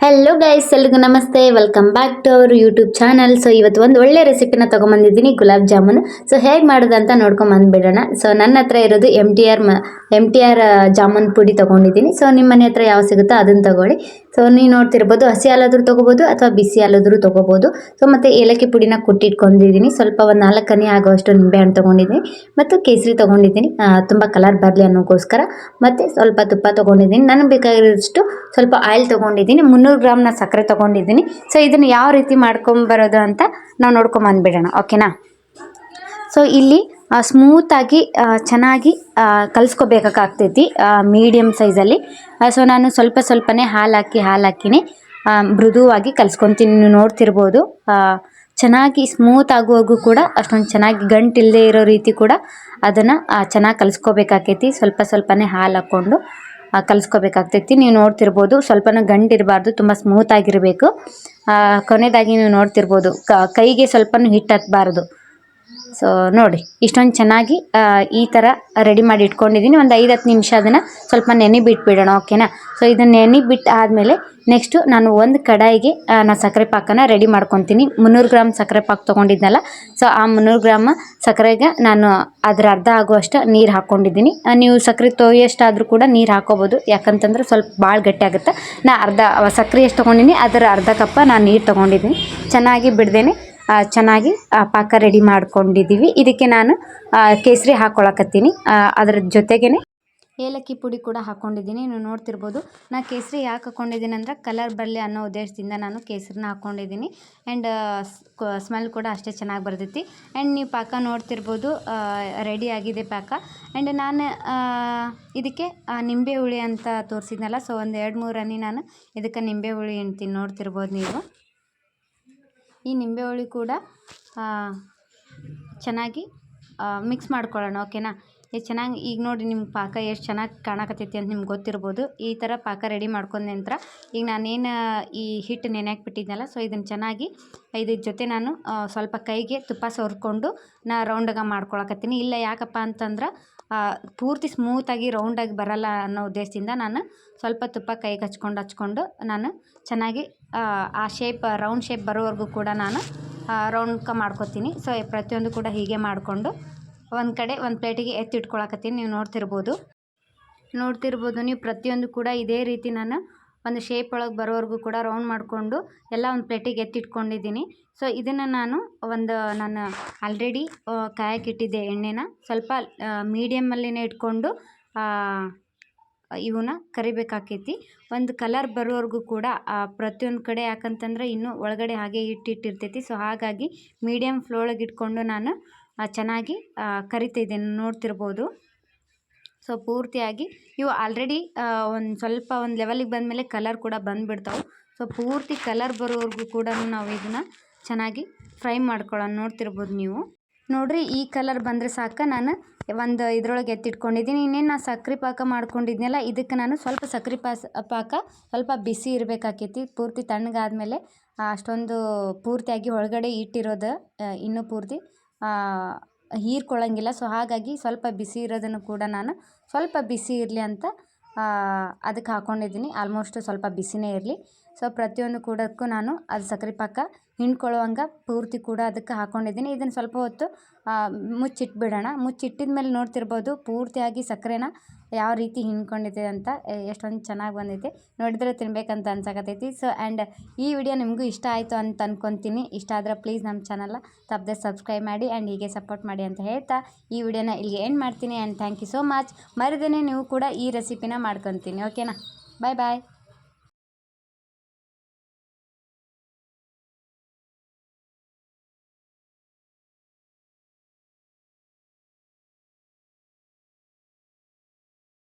Hello guys, ಎಲ್ರಿಗೂ ನಮಸ್ತೆ. Welcome back to our YouTube channel. So ಇವತ್ತು ಒಂದು ಒಳ್ಳೆ ರೆಸಿಪಿನ ತೊಗೊಂಬಂದಿದ್ದೀನಿ, ಗುಲಾಬ್ ಜಾಮೂನ್. ಸೊ ಹೇಗೆ ಮಾಡೋದು ಅಂತ ನೋಡ್ಕೊಂಬಂದ್ಬಿಡೋಣ. ಸೊ ನನ್ನ ಹತ್ರ ಇರೋದು ಎಮ್ ಟಿ ಆರ್ ಜಾಮೂನ್ ಪುಡಿ ತೊಗೊಂಡಿದ್ದೀನಿ. ಸೊ ನಿಮ್ಮ ಮನೆ ಹತ್ರ ಯಾವ ಸಿಗುತ್ತೋ ಅದನ್ನು ತೊಗೊಳ್ಳಿ. ಸೊ ನೀವು ನೋಡ್ತಿರ್ಬೋದು, ಹಸಿ ಹಾಲಾದರೂ ತೊಗೋಬೋದು ಅಥವಾ ಬಿಸಿ ಹಾಲಾದರೂ ತೊಗೋಬೋದು. ಸೊ ಮತ್ತು ಏಲಕ್ಕಿ ಪುಡಿನ ಕುಟ್ಟಿಟ್ಕೊಂಡಿದ್ದೀನಿ. ಸ್ವಲ್ಪ ಒಂದು 4 ಹನಿ ಆಗುವಷ್ಟು ನಿಂಬೆಹಣ್ಣು ತೊಗೊಂಡಿದ್ದೀನಿ ಮತ್ತು ಕೇಸರಿ ತೊಗೊಂಡಿದ್ದೀನಿ, ತುಂಬ ಕಲರ್ ಬರಲಿ ಅನ್ನೋಕ್ಕೋಸ್ಕರ. ಮತ್ತು ಸ್ವಲ್ಪ ತುಪ್ಪ ತೊಗೊಂಡಿದ್ದೀನಿ. ನನಗೆ ಬೇಕಾಗಿರೋಷ್ಟು ಸ್ವಲ್ಪ ಆಯಿಲ್ ತೊಗೊಂಡಿದ್ದೀನಿ. 300 ಗ್ರಾಮ್ನ ಸಕ್ಕರೆ ತೊಗೊಂಡಿದ್ದೀನಿ. ಸೊ ಇದನ್ನು ಯಾವ ರೀತಿ ಮಾಡ್ಕೊಂಬರೋದು ಅಂತ ನಾವು ನೋಡ್ಕೊಂಬಂದ್ಬಿಡೋಣ, ಓಕೆನಾ. ಸೊ ಇಲ್ಲಿ ಸ್ಮೂತಾಗಿ ಚೆನ್ನಾಗಿ ಕಲಿಸ್ಕೋಬೇಕಾಗ್ತೈತಿ ಮೀಡಿಯಮ್ ಸೈಜಲ್ಲಿ. ಸೊ ನಾನು ಸ್ವಲ್ಪನೇ ಹಾಲಾಕಿನೇ ಮೃದುವಾಗಿ ಕಲಿಸ್ಕೊತೀನಿ. ನೀವು ನೋಡ್ತಿರ್ಬೋದು, ಚೆನ್ನಾಗಿ ಸ್ಮೂತ್ ಆಗುವಾಗೂ ಕೂಡ ಅಷ್ಟೊಂದು ಚೆನ್ನಾಗಿ ಗಂಟಿಲ್ಲದೆ ಇರೋ ರೀತಿ ಕೂಡ ಅದನ್ನು ಚೆನ್ನಾಗಿ ಕಲಿಸ್ಕೋಬೇಕಾಗ್ತೈತಿ. ಸ್ವಲ್ಪನೇ ಹಾಲು ಹಾಕ್ಕೊಂಡು ಕಲಿಸ್ಕೋಬೇಕಾಗ್ತೈತಿ. ನೀವು ನೋಡ್ತಿರ್ಬೋದು, ಸ್ವಲ್ಪನೂ ಗಂಟಿರಬಾರ್ದು, ತುಂಬ ಸ್ಮೂತಾಗಿರಬೇಕು. ಕೊನೆಯದಾಗಿ ನೀವು ನೋಡ್ತಿರ್ಬೋದು, ಕೈಗೆ ಸ್ವಲ್ಪನೂ ಹಿಟ್ಟು ಹತ್ತಬಾರ್ದು. ಸೊ ನೋಡಿ, ಇಷ್ಟೊಂದು ಚೆನ್ನಾಗಿ ಈ ಥರ ರೆಡಿ ಮಾಡಿ ಇಟ್ಕೊಂಡಿದ್ದೀನಿ. ಒಂದು 5-10 ನಿಮಿಷ ಅದನ್ನು ಸ್ವಲ್ಪ ನೆನೆ ಬಿಟ್ಬಿಡೋಣ, ಓಕೆನಾ. ಸೊ ಇದನ್ನು ನೆನೆ ಬಿಟ್ಟು ಆದಮೇಲೆ ನೆಕ್ಸ್ಟು ನಾನು ಒಂದು ಕಡಾಯಿಗೆ ನಾನು ಸಕ್ಕರೆ ಪಾಕನ ರೆಡಿ ಮಾಡ್ಕೊತೀನಿ. 300 ಗ್ರಾಮ್ ಸಕ್ಕರೆ ಪಾಕ ತೊಗೊಂಡಿದ್ನಲ್ಲ, ಸೊ ಆ 300 ಗ್ರಾಮ್ ಸಕ್ಕರೆಗೆ ನಾನು ಅದರ ಅರ್ಧ ಆಗುವಷ್ಟು ನೀರು ಹಾಕ್ಕೊಂಡಿದ್ದೀನಿ. ನೀವು ಸಕ್ಕರೆ ತೊಯ್ಯಷ್ಟಾದರೂ ಕೂಡ ನೀರು ಹಾಕ್ಕೋಬೋದು, ಯಾಕಂತಂದ್ರೆ ಸ್ವಲ್ಪ ಭಾಳ ಗಟ್ಟಿ ಆಗುತ್ತೆ. ಅರ್ಧ ಸಕ್ಕರೆ ಎಷ್ಟು ತೊಗೊಂಡಿನಿ ಅದರ ಅರ್ಧ ಕಪ್ಪ ನಾನು ನೀರು ತೊಗೊಂಡಿದ್ದೀನಿ. ಚೆನ್ನಾಗಿ ಬಿಡ್ದೇನೆ ಚೆನ್ನಾಗಿ ಪಾಕ ರೆಡಿ ಮಾಡ್ಕೊಂಡಿದ್ದೀವಿ. ಇದಕ್ಕೆ ನಾನು ಕೇಸರಿ ಹಾಕ್ಕೊಳಕತ್ತೀನಿ. ಅದರ ಜೊತೆಗೇ ಏಲಕ್ಕಿ ಪುಡಿ ಕೂಡ ಹಾಕ್ಕೊಂಡಿದ್ದೀನಿ. ನೀವು ನೋಡ್ತಿರ್ಬೋದು, ನಾನು ಕೇಸರಿ ಯಾಕೆ ಹಾಕ್ಕೊಂಡಿದ್ದೀನಿ ಅಂದರೆ ಕಲರ್ ಬರಲಿ ಅನ್ನೋ ಉದ್ದೇಶದಿಂದ ನಾನು ಕೇಸರಿನ ಹಾಕ್ಕೊಂಡಿದ್ದೀನಿ. ಆ್ಯಂಡ್ ಸ್ಮೆಲ್ ಕೂಡ ಅಷ್ಟೇ ಚೆನ್ನಾಗಿ ಬರ್ತೈತಿ. ಆ್ಯಂಡ್ ನೀವು ಪಾಕ ನೋಡ್ತಿರ್ಬೋದು, ರೆಡಿ ಆಗಿದೆ ಪಾಕ. ಆ್ಯಂಡ್ ನಾನು ಇದಕ್ಕೆ ನಿಂಬೆ ಹುಳಿ ಅಂತ ತೋರಿಸಿದ್ನಲ್ಲ, ಸೊ ಒಂದು 2-3 ಹನಿ ನಾನು ಇದಕ್ಕೆ ನಿಂಬೆ ಹುಳಿ ಅಂತೀನಿ, ನೋಡ್ತಿರ್ಬೋದು ನೀವು. ಈ ನಿಂಬೆ ಹುಳಿ ಕೂಡ ಚೆನ್ನಾಗಿ ಮಿಕ್ಸ್ ಮಾಡ್ಕೊಳ್ಳೋಣ, ಓಕೆನಾ. ಎಷ್ಟು ಚೆನ್ನಾಗಿ ಈಗ ನೋಡಿ, ನಿಮ್ಮ ಪಾಕ ಎಷ್ಟು ಚೆನ್ನಾಗಿ ಕಾಣಕತ್ತೈತಿ ಅಂತ ನಿಮ್ಗೆ ಗೊತ್ತಿರ್ಬೋದು. ಈ ಥರ ಪಾಕ ರೆಡಿ ಮಾಡ್ಕೊಂಡ ನಂತರ ಈಗ ನಾನೇನು ಈ ಹಿಟ್ಟು ನೆನೆಹಾಕ್ಬಿಟ್ಟಿದ್ನಲ್ಲ, ಸೊ ಇದನ್ನು ಚೆನ್ನಾಗಿ ಇದ್ರ ಜೊತೆ ನಾನು ಸ್ವಲ್ಪ ಕೈಗೆ ತುಪ್ಪ ಸವರ್ಕೊಂಡು ರೌಂಡಾಗಿ ಮಾಡ್ಕೊಳಕತ್ತೀನಿ. ಇಲ್ಲ ಯಾಕಪ್ಪ ಅಂತಂದ್ರೆ ಪೂರ್ತಿ ಸ್ಮೂತಾಗಿ ರೌಂಡಾಗಿ ಬರಲ್ಲ ಅನ್ನೋ ಉದ್ದೇಶದಿಂದ ನಾನು ಸ್ವಲ್ಪ ತುಪ್ಪ ಕೈಗೆ ಹಚ್ಕೊಂಡು ನಾನು ಚೆನ್ನಾಗಿ ಆ ರೌಂಡ್ ಶೇಪ್ ಬರೋವರೆಗೂ ಕೂಡ ನಾನು ರೌಂಡ್ಕ ಮಾಡ್ಕೊತೀನಿ. ಸೊ ಪ್ರತಿಯೊಂದು ಕೂಡ ಹೀಗೆ ಮಾಡಿಕೊಂಡು ಒಂದು ಕಡೆ ಒಂದು ಪ್ಲೇಟಿಗೆ ಎತ್ತಿಟ್ಕೊಳಕತ್ತೀನಿ. ನೀವು ನೋಡ್ತಿರ್ಬೋದು ನೀವು ಪ್ರತಿಯೊಂದು ಕೂಡ ಇದೇ ರೀತಿ ನಾನು ಒಂದು ಶೇಪ್ ಒಳಗೆ ಬರೋವರೆಗೂ ಕೂಡ ರೌಂಡ್ ಮಾಡಿಕೊಂಡು ಎಲ್ಲ ಒಂದು ಪ್ಲೇಟಿಗೆ ಎತ್ತಿಟ್ಕೊಂಡಿದ್ದೀನಿ. ಸೊ ಇದನ್ನು ನಾನು ಆಲ್ರೆಡಿ ಕಾಯಕ್ಕಿಟ್ಟಿದ್ದೆ ಎಣ್ಣೆನ ಸ್ವಲ್ಪ ಮೀಡಿಯಮಲ್ಲಿನೇ ಇಟ್ಕೊಂಡು ಇವನ್ನ ಕರಿಬೇಕಾಕೈತಿ. ಒಂದು ಕಲರ್ ಬರೋವರೆಗೂ ಕೂಡ ಪ್ರತಿಯೊಂದು ಕಡೆ, ಯಾಕಂತಂದ್ರೆ ಇನ್ನೂ ಒಳಗಡೆ ಹಾಗೆ ಇಟ್ಟಿರ್ತೈತಿ. ಸೊ ಹಾಗಾಗಿ ಮೀಡಿಯಮ್ ಫ್ಲೇಮೊಳಗೆ ಇಟ್ಕೊಂಡು ನಾನು ಚೆನ್ನಾಗಿ ಕರಿತಿದ್ದೀನಿ, ನೋಡ್ತಿರ್ಬೋದು. ಸೊ ಪೂರ್ತಿಯಾಗಿ ಇವು ಆಲ್ರೆಡಿ ಒಂದು ಲೆವೆಲಿಗೆ ಬಂದಮೇಲೆ ಕಲರ್ ಕೂಡ ಬಂದುಬಿಡ್ತಾವೆ. ಸೊ ಪೂರ್ತಿ ಕಲರ್ ಬರೋವರೆಗೂ ಕೂಡ ನಾವು ಇದನ್ನು ಚೆನ್ನಾಗಿ ಫ್ರೈ ಮಾಡ್ಕೊಳ್ಳೋಣ. ನೋಡ್ತಿರ್ಬೋದು ನೀವು. ನೋಡಿರಿ, ಈ ಕಲರ್ ಬಂದರೆ ಸಾಕು. ನಾನು ಒಂದು ಇದರೊಳಗೆ ಎತ್ತಿಟ್ಕೊಂಡಿದ್ದೀನಿ. ಇನ್ನೇನು ನಾನು ಸಕ್ಕರೆ ಪಾಕ ಮಾಡ್ಕೊಂಡಿದ್ನಲ್ಲ, ಇದಕ್ಕೆ ನಾನು ಸ್ವಲ್ಪ ಸಕ್ಕರೆ ಪಾಕ ಸ್ವಲ್ಪ ಬಿಸಿ ಇರಬೇಕಾಕೈತಿ. ಪೂರ್ತಿ ತಣ್ಣಗಾದ್ಮೇಲೆ ಅಷ್ಟೊಂದು ಪೂರ್ತಿಯಾಗಿ ಒಳಗಡೆ ಇಟ್ಟಿರೋದು ಇನ್ನೂ ಪೂರ್ತಿ ಹೀರ್ಕೊಳ್ಳೋಂಗಿಲ್ಲ. ಸೊ ಹಾಗಾಗಿ ಸ್ವಲ್ಪ ಬಿಸಿ ಇರೋದನ್ನು ಕೂಡ ನಾನು ಸ್ವಲ್ಪ ಬಿಸಿ ಇರಲಿ ಅಂತ ಅದಕ್ಕೆ ಹಾಕ್ಕೊಂಡಿದ್ದೀನಿ. ಆಲ್ಮೋಸ್ಟ್ ಸ್ವಲ್ಪ ಬಿಸಿನೇ ಇರಲಿ. ಸೊ ಪ್ರತಿಯೊಂದು ಕೂಡಕ್ಕೂ ನಾನು ಅದು ಸಕ್ಕರೆ ಪಾಕ ಹಿಂಡ್ಕೊಳ್ಳುವಂಗೆ ಪೂರ್ತಿ ಕೂಡ ಅದಕ್ಕೆ ಹಾಕ್ಕೊಂಡಿದ್ದೀನಿ. ಇದನ್ನು ಸ್ವಲ್ಪ ಹೊತ್ತು ಮುಚ್ಚಿಟ್ಬಿಡೋಣ. ಮುಚ್ಚಿಟ್ಟಿದ ಮೇಲೆ ನೋಡ್ತಿರ್ಬೋದು ಪೂರ್ತಿಯಾಗಿ ಸಕ್ಕರೆನ ಯಾವ ರೀತಿ ಹಿಂಡ್ಕೊಂಡಿದೆ ಅಂತ, ಎಷ್ಟೊಂದು ಚೆನ್ನಾಗಿ ಬಂದೈತೆ. ನೋಡಿದ್ರೆ ತಿನ್ಬೇಕಂತ ಅನ್ಸಕತ್ತೈತಿ. ಸೊ ಆ್ಯಂಡ್ ಈ ವಿಡಿಯೋ ನಿಮಗೂ ಇಷ್ಟ ಆಯಿತು ಅಂತ ಅಂದ್ಕೊತೀನಿ. ಇಷ್ಟ ಆದರೆ ಪ್ಲೀಸ್ ನಮ್ಮ ಚಾನಲ್ನ ತಪ್ಪದೆ ಸಬ್ಸ್ಕ್ರೈಬ್ ಮಾಡಿ ಆ್ಯಂಡ್ ಹೀಗೆ ಸಪೋರ್ಟ್ ಮಾಡಿ ಅಂತ ಹೇಳ್ತಾ ಈ ವಿಡಿಯೋನ ಇಲ್ಲಿಗೆ ಎಂಡ್ ಮಾಡ್ತೀನಿ. And thank you so much. ಮರಿದೇನೆ ನೀವು ಕೂಡ ಈ ರೆಸಿಪಿನ ಮಾಡ್ಕೊತೀನಿ, ಓಕೆನಾ. ಬಾಯ್ ಬಾಯ್.